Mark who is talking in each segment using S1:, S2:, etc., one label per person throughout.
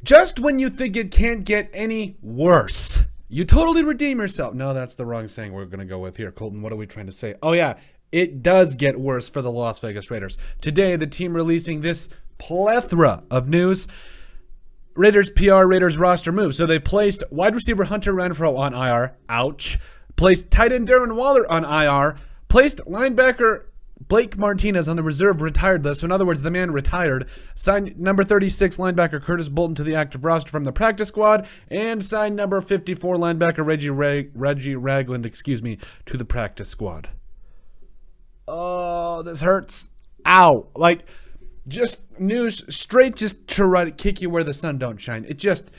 S1: Just when you think it can't get any worse, you totally redeem yourself. No, that's the wrong saying we're going to go with here. Colton, what are we trying to say? Oh, yeah, it does get worse for the Las Vegas Raiders. Today, the team releasing this plethora of news. Raiders PR, Raiders roster move. So they placed wide receiver Hunter Renfrow on IR. Ouch. Placed tight end Darren Waller on IR. Placed linebacker Blake Martinez on the reserve retired list. So in other words, the man retired. Signed number 36 linebacker Curtis Bolton to the active roster from the practice squad. And signed number 54 linebacker Reggie Ragland, to the practice squad. Oh, this hurts. Ow. Like, just news straight just to kick you where the sun don't shine. It just...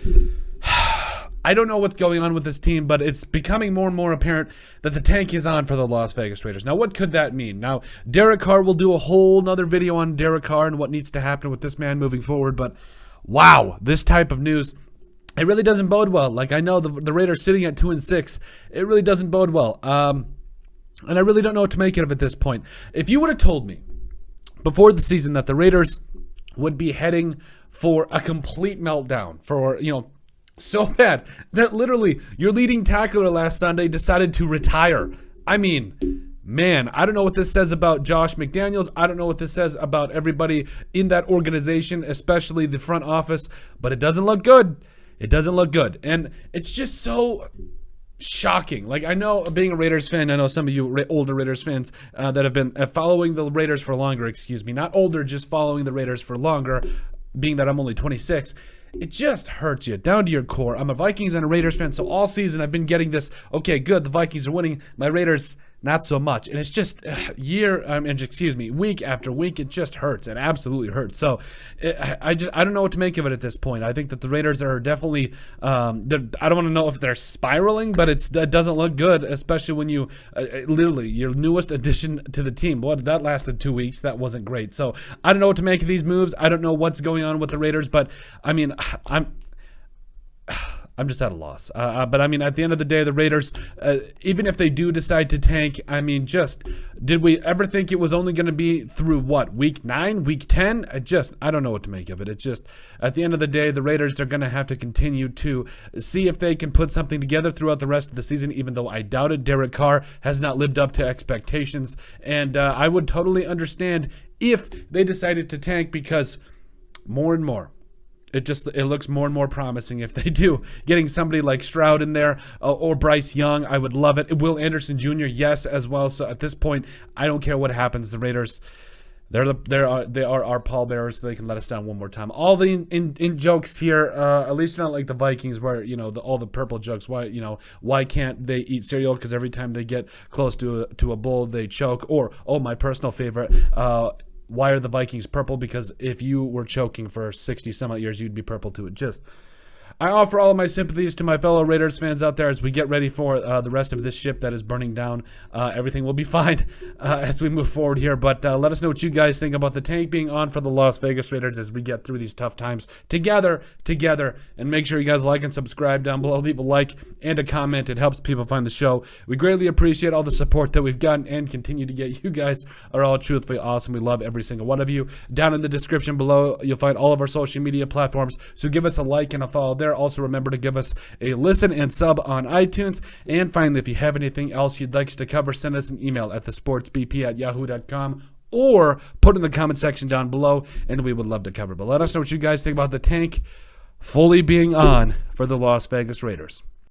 S1: I don't know what's going on with this team, but it's becoming more and more apparent that the tank is on for the Las Vegas Raiders. Now, what could that mean? Now, Derek Carr will do a whole nother video on Derek Carr and what needs to happen with this man moving forward, but wow, this type of news, it really doesn't bode well. Like, I know the Raiders sitting at 2-6, it really doesn't bode well. And I really don't know what to make of it at this point. If you would have told me before the season that the Raiders would be heading for a complete meltdown, for, so bad that literally your leading tackler last Sunday decided to retire. I mean, man, I don't know what this says about Josh McDaniels. I don't know what this says about everybody in that organization, especially the front office, but it doesn't look good. It doesn't look good. And it's just so shocking. Like, I know, being a Raiders fan, I know some of you older Raiders fans that have been following the Raiders for longer, not older, just following the Raiders for longer, being that I'm only 26. It just hurts you down to your core. I'm a Vikings and a Raiders fan, so all season I've been getting this, okay, good, the Vikings are winning, my Raiders, not so much. And it's just week after week, it just hurts. It absolutely hurts. So I don't know what to make of it at this point. I think that the Raiders are definitely, I don't want to know if they're spiraling, but it doesn't look good, especially when you, literally, your newest addition to the team. Boy, that lasted 2 weeks. That wasn't great. So I don't know what to make of these moves. I don't know what's going on with the Raiders, but I mean, I'm just at a loss. But, I mean, at the end of the day, the Raiders, even if they do decide to tank, I mean, did we ever think it was only going to be through, week 9, week 10? I don't know what to make of it. It's just, at the end of the day, the Raiders are going to have to continue to see if they can put something together throughout the rest of the season, even though I doubt it. Derek Carr has not lived up to expectations. And I would totally understand if they decided to tank, because more and more, it looks more and more promising if they do. Getting somebody like Stroud in there or Bryce Young, I would love it. Will Anderson Jr., yes, as well. So at this point, I don't care what happens. The Raiders, they are our pallbearers, so they can let us down one more time. All the in jokes here, at least not like the Vikings, where all the purple jokes. Why can't they eat cereal? Because every time they get close to a bowl, they choke. Or my personal favorite. Why are the Vikings purple? Because if you were choking for 60 some odd years, you'd be purple too. I offer all of my sympathies to my fellow Raiders fans out there as we get ready for the rest of this ship that is burning down. Everything will be fine as we move forward here. But let us know what you guys think about the tank being on for the Las Vegas Raiders as we get through these tough times together. And make sure you guys like and subscribe down below. Leave a like and a comment. It helps people find the show. We greatly appreciate all the support that we've gotten and continue to get. You guys are all truthfully awesome. We love every single one of you. Down in the description below, you'll find all of our social media platforms. So give us a like and a follow there. Also, remember to give us a listen and sub on iTunes. And finally, if you have anything else you'd like us to cover, send us an email at thesportsbp@yahoo.com or put in the comment section down below, and we would love to cover. But let us know what you guys think about the tank fully being on for the Las Vegas Raiders.